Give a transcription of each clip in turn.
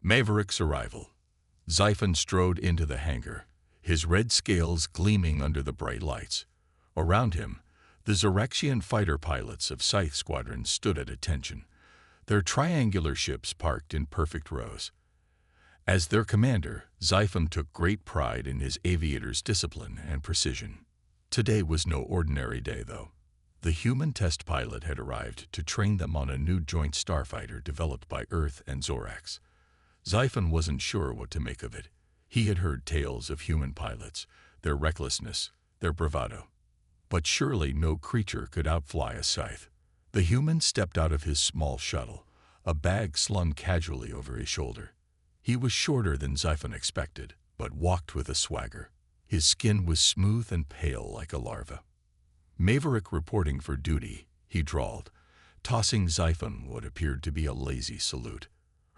Maverick's arrival. Xiphon strode into the hangar, his red scales gleaming under the bright lights. Around him, the Zoraxian fighter pilots of Squadron stood at attention, their triangular ships parked in perfect rows. As their commander, Xiphon took great pride in his aviators' discipline and precision. Today was no ordinary day, though. The human test pilot had arrived to train them on a new joint starfighter developed by Earth and Zorax. Xiphon wasn't sure what to make of it. He had heard tales of human pilots, their recklessness, their bravado. But surely no creature could outfly a scythe. The human stepped out of his small shuttle, a bag slung casually over his shoulder. He was shorter than Xiphon expected, but walked with a swagger. His skin was smooth and pale like a larva. Maverick reporting for duty, he drawled, tossing Xiphon what appeared to be a lazy salute.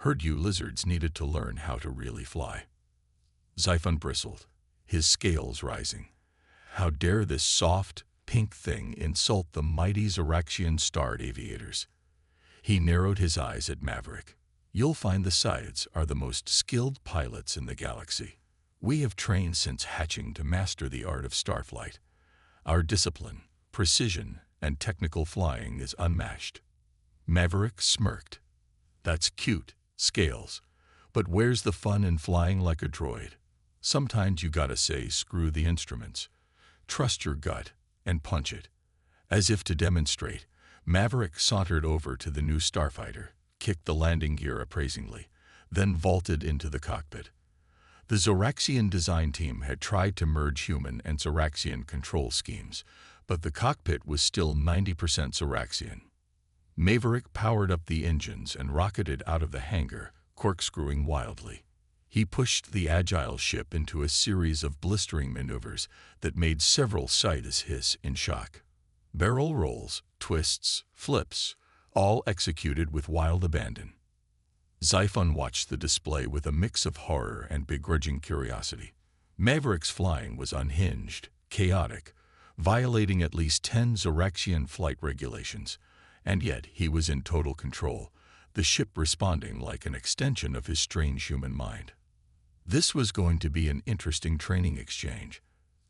Heard you lizards needed to learn how to really fly. Xiphon bristled, his scales rising. How dare this soft, pink thing insult the mighty Zoraxian starred aviators? He narrowed his eyes at Maverick. You'll find the Scythes are the most skilled pilots in the galaxy. We have trained since hatching to master the art of starflight. Our discipline, precision, and technical flying is unmatched. Maverick smirked. That's cute, Scales. But where's the fun in flying like a droid? Sometimes you gotta say, screw the instruments. Trust your gut and punch it. As if to demonstrate, Maverick sauntered over to the new starfighter, kicked the landing gear appraisingly, then vaulted into the cockpit. The Zoraxian design team had tried to merge human and Zoraxian control schemes, but the cockpit was still 90% Zoraxian. Maverick powered up the engines and rocketed out of the hangar, corkscrewing wildly. He pushed the agile ship into a series of blistering maneuvers that made several Scythes hiss in shock. Barrel rolls, twists, flips, all executed with wild abandon. Xiphon watched the display with a mix of horror and begrudging curiosity. Maverick's flying was unhinged, chaotic, violating at least 10 Zoraxian flight regulations, and yet he was in total control, the ship responding like an extension of his strange human mind. This was going to be an interesting training exchange.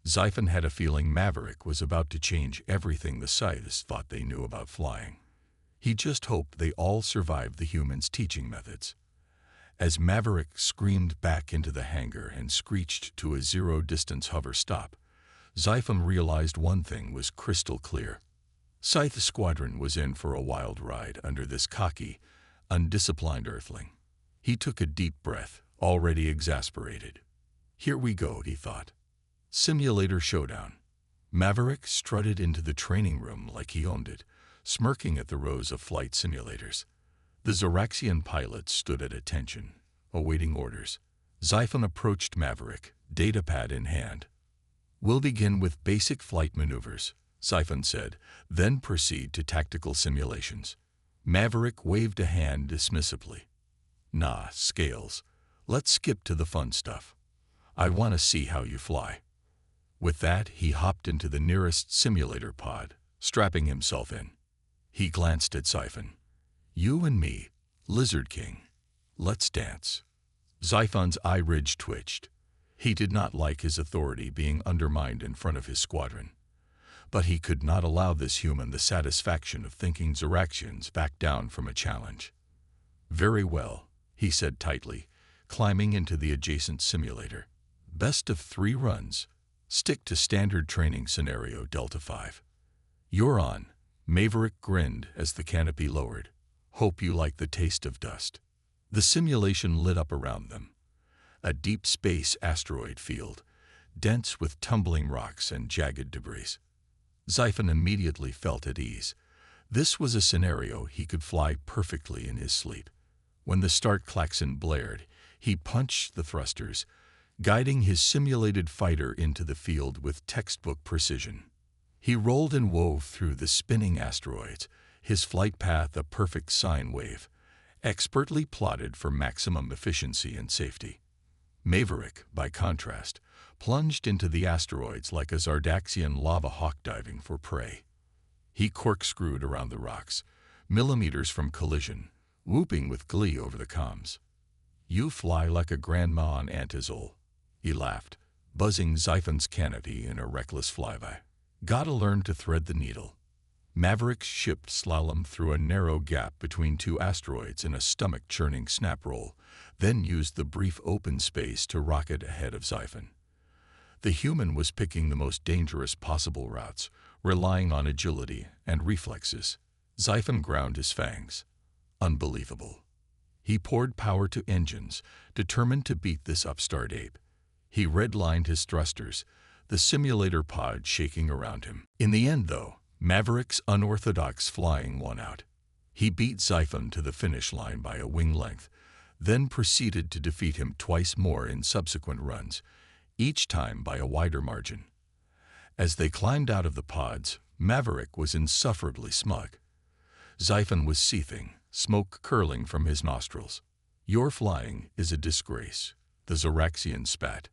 Xiphon had a feeling Maverick was about to change everything the Scythes thought they knew about flying. He just hoped they all survived the humans' teaching methods. As Maverick screamed back into the hangar and screeched to a zero-distance hover stop, Xiphon realized one thing was crystal clear. Squadron was in for a wild ride under this cocky, undisciplined earthling. He took a deep breath, already exasperated. Here we go, he thought. Simulator showdown. Maverick strutted into the training room like he owned it, smirking at the rows of flight simulators. The Zoraxian pilots stood at attention, awaiting orders. Xiphon approached Maverick, datapad in hand. We'll begin with basic flight maneuvers, Xiphon said, then proceed to tactical simulations. Maverick waved a hand dismissively. Nah, Scales. Let's skip to the fun stuff. I want to see how you fly. With that, he hopped into the nearest simulator pod, strapping himself in. He glanced at Xiphon. You and me, Lizard King. Let's dance. Xiphon's eye ridge twitched. He did not like his authority being undermined in front of his squadron. But he could not allow this human the satisfaction of thinking Zoraxians back down from a challenge. Very well, he said tightly, climbing into the adjacent simulator. Best of 3 runs. Stick to standard training scenario Delta 5. You're on. Maverick grinned as the canopy lowered. Hope you like the taste of dust. The simulation lit up around them. A deep space asteroid field, dense with tumbling rocks and jagged debris. Xiphon immediately felt at ease. This was a scenario he could fly perfectly in his sleep. When the start klaxon blared, he punched the thrusters, guiding his simulated fighter into the field with textbook precision. He rolled and wove through the spinning asteroids, his flight path a perfect sine wave, expertly plotted for maximum efficiency and safety. Maverick, by contrast, plunged into the asteroids like a Zardaxian lava hawk diving for prey. He corkscrewed around the rocks, millimeters from collision, whooping with glee over the comms. You fly like a grandma on Antizol, he laughed, buzzing Xiphon's canopy in a reckless flyby. Gotta learn to thread the needle. Maverick's ship slalomed through a narrow gap between two asteroids in a stomach-churning snap roll, then used the brief open space to rocket ahead of Xiphon. The human was picking the most dangerous possible routes, relying on agility and reflexes. Xiphon ground his fangs. Unbelievable. He poured power to engines, determined to beat this upstart ape. He redlined his thrusters, the simulator pod shaking around him. In the end, though, Maverick's unorthodox flying won out. He beat Xiphon to the finish line by a wing length, then proceeded to defeat him twice more in subsequent runs, each time by a wider margin. As they climbed out of the pods, Maverick was insufferably smug. Xiphon was seething, smoke curling from his nostrils. Your flying is a disgrace, the Zoraxian spat,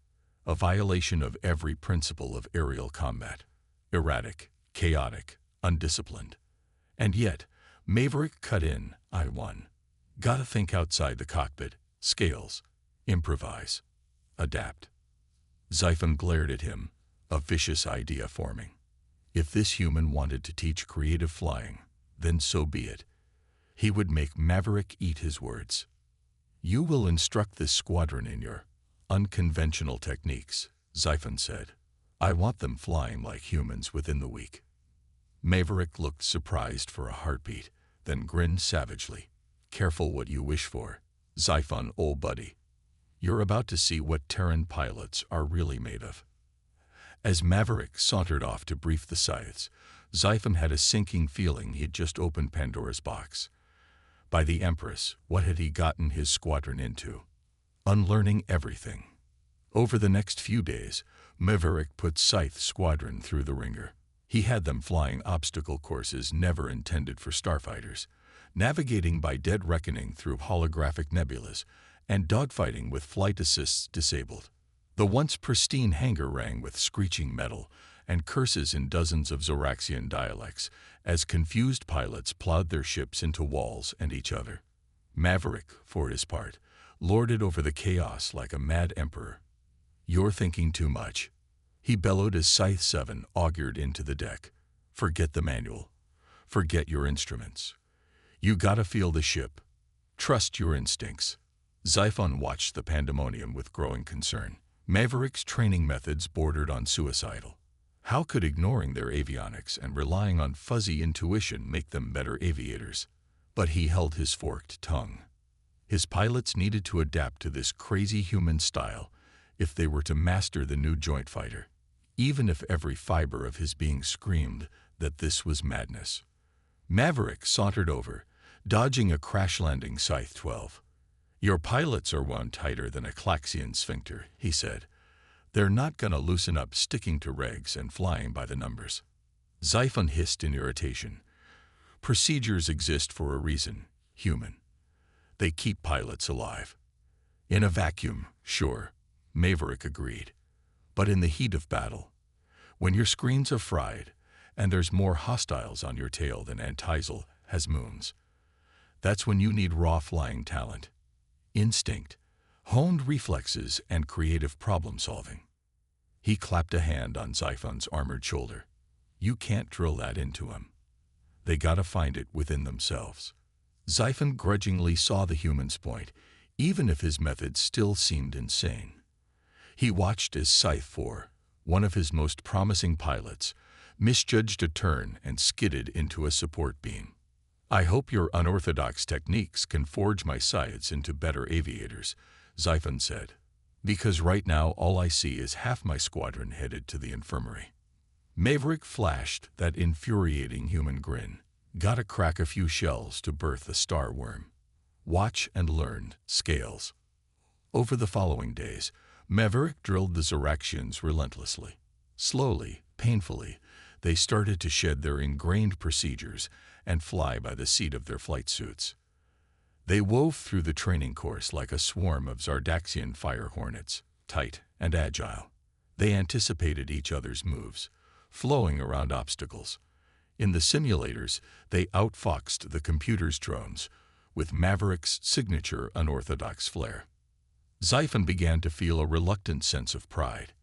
a violation of every principle of aerial combat. Erratic, chaotic, undisciplined. And yet, Maverick cut in, I won. Gotta think outside the cockpit, scales, improvise, adapt. Xiphon glared at him, a vicious idea forming. If this human wanted to teach creative flying, then so be it. He would make Maverick eat his words. You will instruct this squadron in your unconventional techniques, Xiphon said. I want them flying like humans within the week. Maverick looked surprised for a heartbeat, then grinned savagely. Careful what you wish for, Xiphon, old buddy. You're about to see what Terran pilots are really made of. As Maverick sauntered off to brief the scythes, Xiphon had a sinking feeling he'd just opened Pandora's box. By the Empress, what had he gotten his squadron into? Unlearning everything. Over the next few days, Maverick put Scythe Squadron through the ringer. He had them flying obstacle courses never intended for starfighters, navigating by dead reckoning through holographic nebulas, and dogfighting with flight assists disabled. The once pristine hangar rang with screeching metal and curses in dozens of Zoraxian dialects as confused pilots plowed their ships into walls and each other. Maverick, for his part, lorded over the chaos like a mad emperor. You're thinking too much, he bellowed as Scythe 7 augured into the deck. Forget the manual. Forget your instruments. You gotta feel the ship. Trust your instincts. Xiphon watched the pandemonium with growing concern. Maverick's training methods bordered on suicidal. How could ignoring their avionics and relying on fuzzy intuition make them better aviators? But he held his forked tongue. His pilots needed to adapt to this crazy human style if they were to master the new joint fighter, even if every fiber of his being screamed that this was madness. Maverick sauntered over, dodging a crash-landing Scythe 12. Your pilots are wound tighter than a Klaxian sphincter, he said. They're not gonna loosen up sticking to regs and flying by the numbers. Xiphon hissed in irritation. Procedures exist for a reason, human. They keep pilots alive. In a vacuum, sure, Maverick agreed. But in the heat of battle, when your screens are fried and there's more hostiles on your tail than Antizal has moons, that's when you need raw flying talent, instinct, honed reflexes, and creative problem-solving. He clapped a hand on Xiphon's armored shoulder. You can't drill that into him. They gotta find it within themselves. Xiphon grudgingly saw the human's point, even if his methods still seemed insane. He watched as Scythe 4, one of his most promising pilots, misjudged a turn and skidded into a support beam. I hope your unorthodox techniques can forge my scythes into better aviators, Xiphon said, because right now all I see is half my squadron headed to the infirmary. Maverick flashed that infuriating human grin. Gotta crack a few shells to birth a star worm. Watch and learn, Scales. Over the following days, Maverick drilled the Zoraxians relentlessly. Slowly, painfully, they started to shed their ingrained procedures and fly by the seat of their flight suits. They wove through the training course like a swarm of Zardaxian fire hornets, tight and agile. They anticipated each other's moves, flowing around obstacles. In the simulators, they outfoxed the computer's drones with Maverick's signature unorthodox flair. Xiphon began to feel a reluctant sense of pride.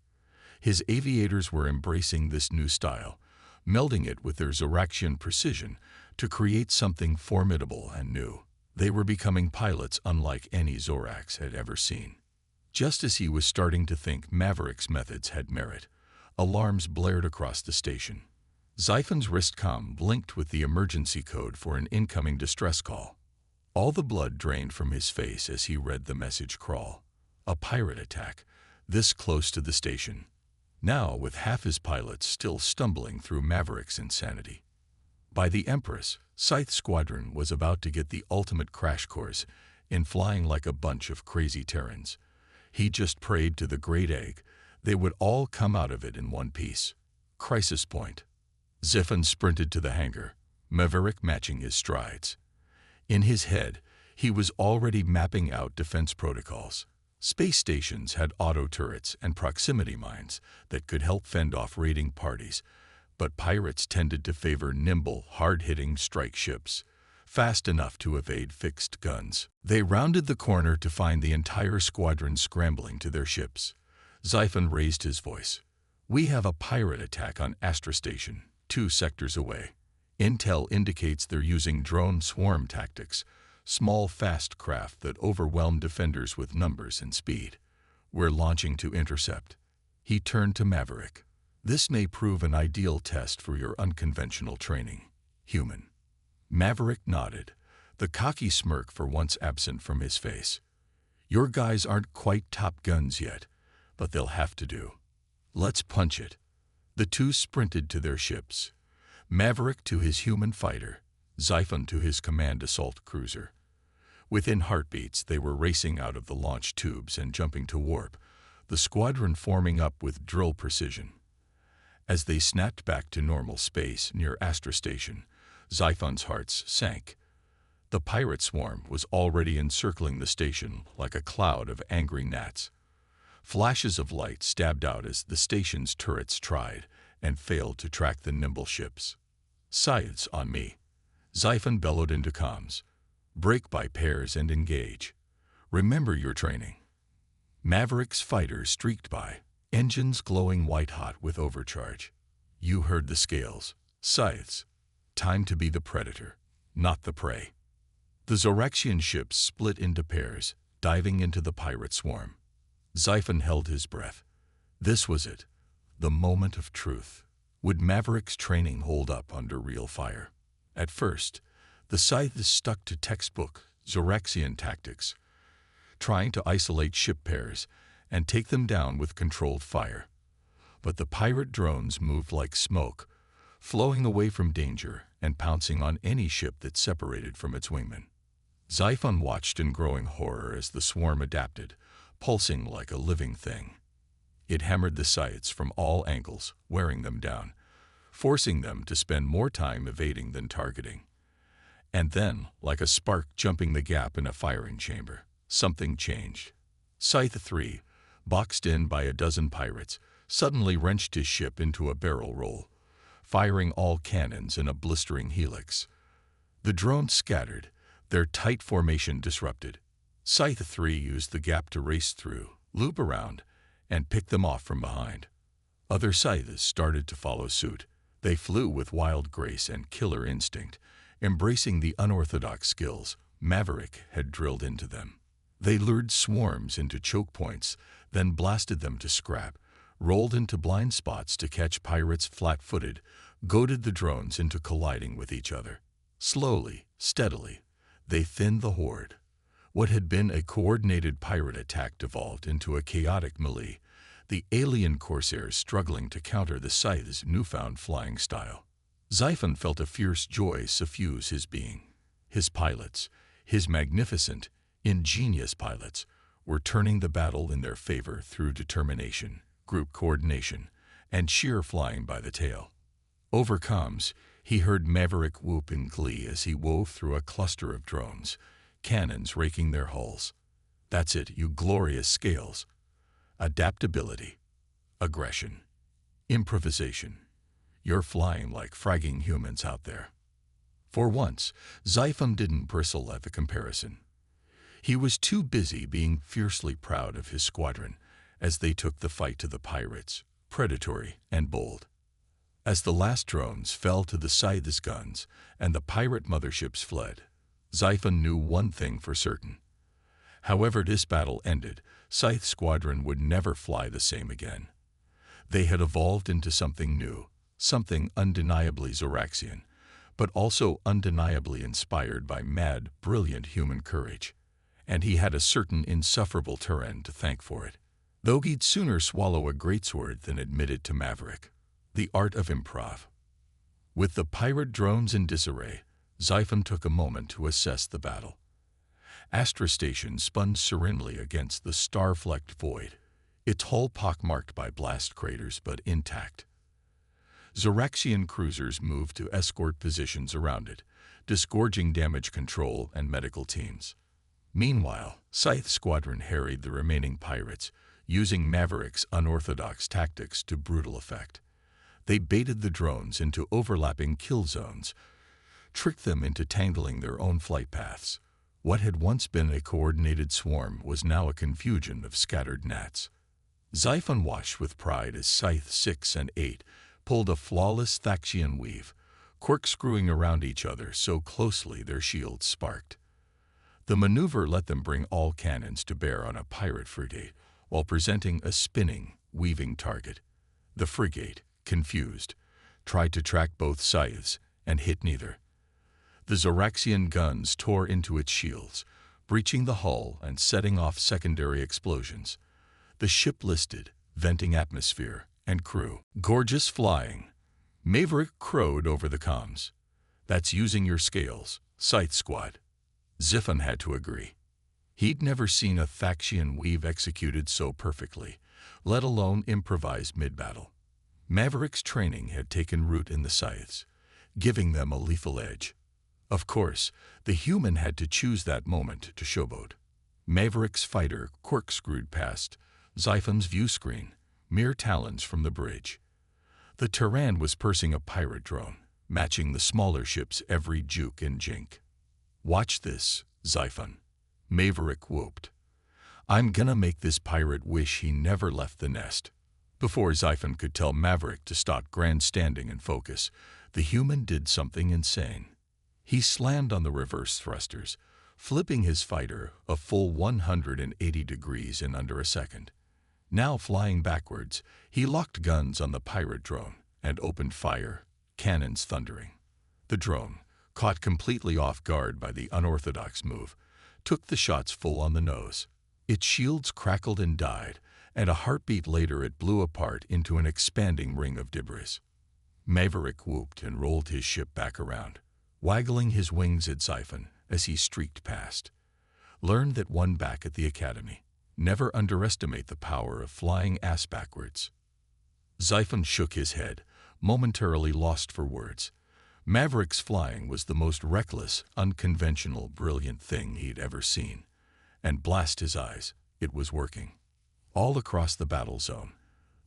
His aviators were embracing this new style, melding it with their Zoraxian precision to create something formidable and new. They were becoming pilots unlike any Zorax had ever seen. Just as he was starting to think Maverick's methods had merit, alarms blared across the station. Xiphon's wristcom blinked with the emergency code for an incoming distress call. All the blood drained from his face as he read the message crawl. A pirate attack, this close to the station. Now with half his pilots still stumbling through Maverick's insanity. By the Empress, Scythe Squadron was about to get the ultimate crash course in flying like a bunch of crazy Terrans. He just prayed to the Great Egg they would all come out of it in one piece. Crisis point. Xiphon sprinted to the hangar, Maverick matching his strides. In his head, he was already mapping out defense protocols. Space stations had auto turrets and proximity mines that could help fend off raiding parties, but pirates tended to favor nimble, hard-hitting strike ships, fast enough to evade fixed guns. They rounded the corner to find the entire squadron scrambling to their ships. Xiphon raised his voice. "We have a pirate attack on Astra Station, 2 sectors away. Intel indicates they're using drone swarm tactics, small fast craft that overwhelm defenders with numbers and speed. We're launching to intercept." He turned to Maverick. "This may prove an ideal test for your unconventional training, human." Maverick nodded, the cocky smirk for once absent from his face. "Your guys aren't quite top guns yet, but they'll have to do. Let's punch it." The two sprinted to their ships, Maverick to his human fighter, Xiphon to his command assault cruiser. Within heartbeats, they were racing out of the launch tubes and jumping to warp, the squadron forming up with drill precision. As they snapped back to normal space near Astra Station, Xiphon's heart sank. The pirate swarm was already encircling the station like a cloud of angry gnats. Flashes of light stabbed out as the station's turrets tried and failed to track the nimble ships. "Scythes on me," Xiphon bellowed into comms. "Break by pairs and engage. Remember your training." Maverick's fighters streaked by, engines glowing white-hot with overcharge. You heard the scales. Scythes. Time to be the predator, not the prey. The Zoraxian ships split into pairs, diving into the pirate swarm. Xiphon held his breath. This was it, the moment of truth. Would Maverick's training hold up under real fire? At first, the Scythes stuck to textbook Zoraxian tactics, trying to isolate ship pairs and take them down with controlled fire. But the pirate drones moved like smoke, flowing away from danger and pouncing on any ship that separated from its wingmen. Xiphon watched in growing horror as the swarm adapted, pulsing like a living thing. It hammered the Scythes from all angles, wearing them down, forcing them to spend more time evading than targeting. And then, like a spark jumping the gap in a firing chamber, something changed. Scythe 3, boxed in by a dozen pirates, suddenly wrenched his ship into a barrel roll, firing all cannons in a blistering helix. The drones scattered, their tight formation disrupted. Scythe 3 used the gap to race through, loop around, and pick them off from behind. Other Scythes started to follow suit. They flew with wild grace and killer instinct, embracing the unorthodox skills Maverick had drilled into them. They lured swarms into choke points, then blasted them to scrap, rolled into blind spots to catch pirates flat-footed, goaded the drones into colliding with each other. Slowly, steadily, they thinned the horde. What had been a coordinated pirate attack devolved into a chaotic melee, the alien corsairs struggling to counter the Scythe's newfound flying style. Xiphon felt a fierce joy suffuse his being. His pilots, his magnificent, ingenious pilots, were turning the battle in their favor through determination, group coordination, and sheer flying by the tail. Over comms, he heard Maverick whoop in glee as he wove through a cluster of drones, cannons raking their hulls. "That's it, you glorious scales. Adaptability, aggression, improvisation. You're flying like fragging humans out there." For once, Xiphon didn't bristle at the comparison. He was too busy being fiercely proud of his squadron as they took the fight to the pirates, predatory and bold. As the last drones fell to the Scythe's guns and the pirate motherships fled, Xiphon knew one thing for certain. However this battle ended, Scythe Squadron would never fly the same again. They had evolved into something new, something undeniably Zoraxian, but also undeniably inspired by mad, brilliant human courage. And he had a certain insufferable Terran to thank for it. Though he'd sooner swallow a greatsword than admit it to Maverick. The art of improv. With the pirate drones in disarray, Xiphon took a moment to assess the battle. Astra Station spun serenely against the star-flecked void, its hull pockmarked by blast craters but intact. Zoraxian cruisers moved to escort positions around it, disgorging damage control and medical teams. Meanwhile, Scythe Squadron harried the remaining pirates, using Maverick's unorthodox tactics to brutal effect. They baited the drones into overlapping kill zones, tricked them into tangling their own flight paths. What had once been a coordinated swarm was now a confusion of scattered gnats. Xiphon watched with pride as Scythe 6 and 8 pulled a flawless Thaxian weave, corkscrewing around each other so closely their shields sparked. The maneuver let them bring all cannons to bear on a pirate frigate, while presenting a spinning, weaving target. The frigate, confused, tried to track both scythes and hit neither. The Zoraxian guns tore into its shields, breaching the hull and setting off secondary explosions. The ship listed, venting atmosphere and crew. Gorgeous flying. Maverick crowed over the comms. That's using your scales, Scythe Squad. Xiphon had to agree. He'd never seen a Thaxian weave executed so perfectly, let alone improvised mid-battle. Maverick's training had taken root in the scythes, giving them a lethal edge. Of course, the human had to choose that moment to showboat. Maverick's fighter corkscrewed past Xiphon's view screen, mere talons from the bridge. The Terran was pursing a pirate drone, matching the smaller ship's every juke and jink. "Watch this, Xiphon," Maverick whooped. "I'm gonna make this pirate wish he never left the nest." Before Xiphon could tell Maverick to stop grandstanding and focus, the human did something insane. He slammed on the reverse thrusters, flipping his fighter a full 180 degrees in under a second. Now flying backwards, he locked guns on the pirate drone and opened fire, cannons thundering. The drone, caught completely off guard by the unorthodox move, took the shots full on the nose. Its shields crackled and died, and a heartbeat later it blew apart into an expanding ring of debris. Maverick whooped and rolled his ship back around, waggling his wings at Xiphon as he streaked past. Learned that one back at the academy. Never underestimate the power of flying ass backwards. Xiphon shook his head, momentarily lost for words. Maverick's flying was the most reckless, unconventional, brilliant thing he'd ever seen. And blast his eyes, it was working. All across the battle zone,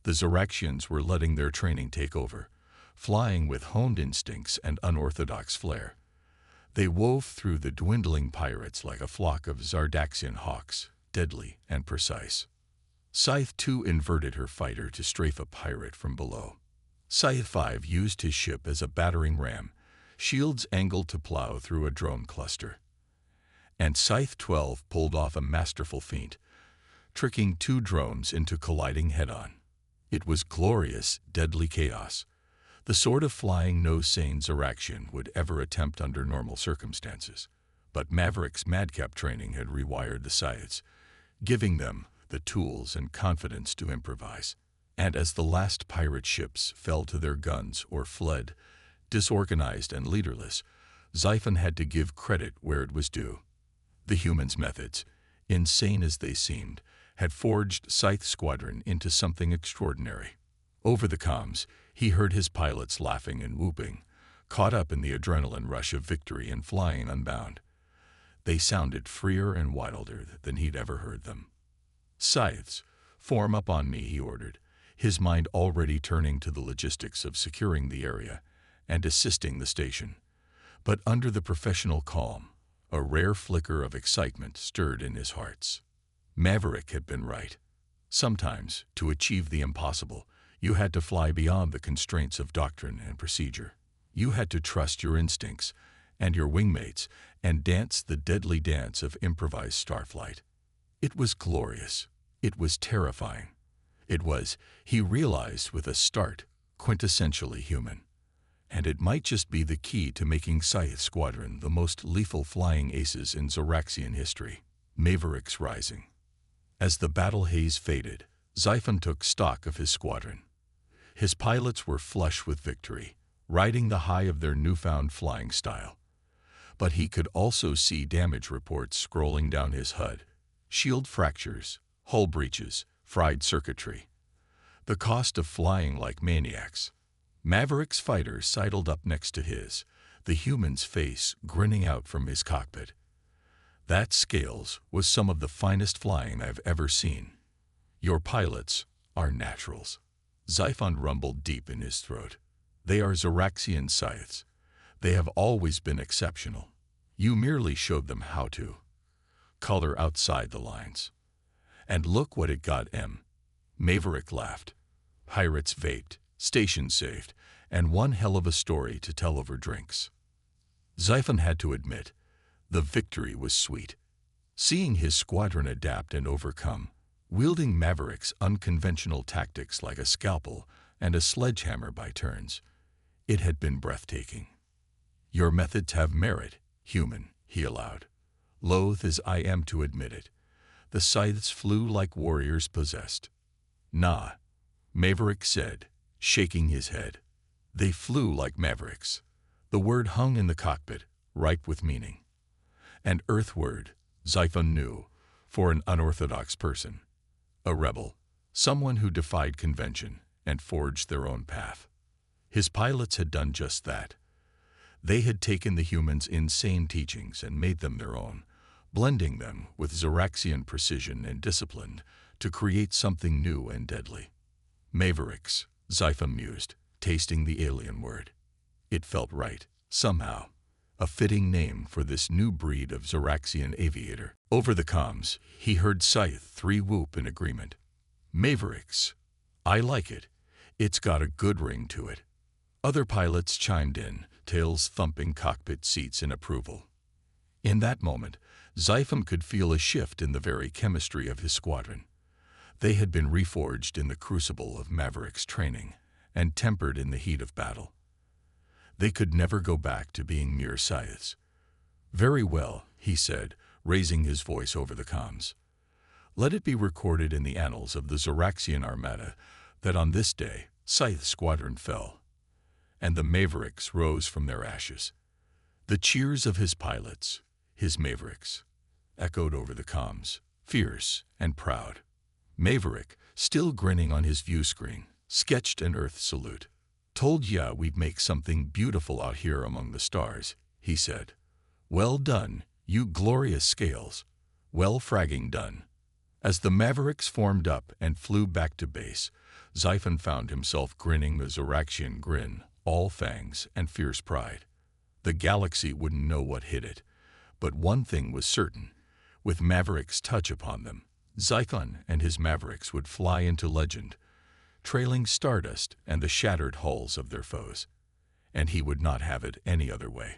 the Zoraxians were letting their training take over, flying with honed instincts and unorthodox flair. They wove through the dwindling pirates like a flock of Zardaxian hawks, deadly and precise. Scythe 2 inverted her fighter to strafe a pirate from below. Scythe 5 used his ship as a battering ram, shields angled to plow through a drone cluster. And Scythe 12 pulled off a masterful feint, tricking 2 drones into colliding head-on. It was glorious, deadly chaos, the sort of flying no sane Zoraxian would ever attempt under normal circumstances. But Maverick's madcap training had rewired the scythes, giving them the tools and confidence to improvise. And as the last pirate ships fell to their guns or fled, disorganized and leaderless, Xiphon had to give credit where it was due. The humans' methods, insane as they seemed, had forged Scythe Squadron into something extraordinary. Over the comms, he heard his pilots laughing and whooping, caught up in the adrenaline rush of victory and flying unbound. They sounded freer and wilder than he'd ever heard them. "Scythes, form up on me," he ordered, his mind already turning to the logistics of securing the area and assisting the station. But under the professional calm, A rare flicker of excitement stirred in his hearts. Maverick had been right. Sometimes, to achieve the impossible, you had to fly beyond the constraints of doctrine and procedure. You had to trust your instincts and your wingmates and dance the deadly dance of improvised starflight. It was glorious. It was terrifying. It was, he realized with a start, quintessentially human. And it might just be the key to making Scythe Squadron the most lethal flying aces in Zoraxian history. Mavericks rising. As the battle haze faded, Xiphon took stock of his squadron. His pilots were flush with victory, riding the high of their newfound flying style. But he could also see damage reports scrolling down his HUD. Shield fractures, hull breaches, fried circuitry. The cost of flying like maniacs. Maverick's fighter sidled up next to his, the human's face grinning out from his cockpit. That, Scales, was some of the finest flying I've ever seen. Your pilots are naturals. Xiphon rumbled deep in his throat. They are Zoraxian scythes. They have always been exceptional. You merely showed them how to. Color outside the lines. And look what it got, M. Maverick laughed. Pirates vaped, station saved, and one hell of a story to tell over drinks. Xiphon had to admit, the victory was sweet. Seeing his squadron adapt and overcome, wielding Maverick's unconventional tactics like a scalpel and a sledgehammer by turns, it had been breathtaking. Your methods have merit, human, he allowed. Loath as I am to admit it, the scythes flew like warriors possessed. Nah, Maverick said, shaking his head. They flew like mavericks. The word hung in the cockpit, ripe with meaning. And earthward, Xiphon knew, for an unorthodox person. A rebel, someone who defied convention and forged their own path. His pilots had done just that. They had taken the humans' insane teachings and made them their own, blending them with Zoraxian precision and discipline to create something new and deadly. Mavericks, Xiphon mused, tasting the alien word. It felt right, somehow. A fitting name for this new breed of Zoraxian aviator. Over the comms, he heard Scythe 3 whoop in agreement. Mavericks. I like it. It's got a good ring to it. Other pilots chimed in, tails thumping cockpit seats in approval. In that moment, Xiphon could feel a shift in the very chemistry of his squadron. They had been reforged in the crucible of Maverick's training and tempered in the heat of battle. They could never go back to being mere scythes. Very well, he said, raising his voice over the comms. Let it be recorded in the annals of the Zoraxian Armada that on this day, Scythe Squadron fell, and the Mavericks rose from their ashes. The cheers of his pilots, his Mavericks, echoed over the comms, fierce and proud. Maverick, still grinning on his view screen, sketched an Earth salute. Told ya we'd make something beautiful out here among the stars, he said. Well done, you glorious Scales. Well fragging done. As the Mavericks formed up and flew back to base, Xiphon found himself grinning the Zoraxian grin, all fangs and fierce pride. The galaxy wouldn't know what hit it, but one thing was certain. With Maverick's touch upon them, Xiphon and his Mavericks would fly into legend, trailing stardust and the shattered hulls of their foes. And he would not have it any other way.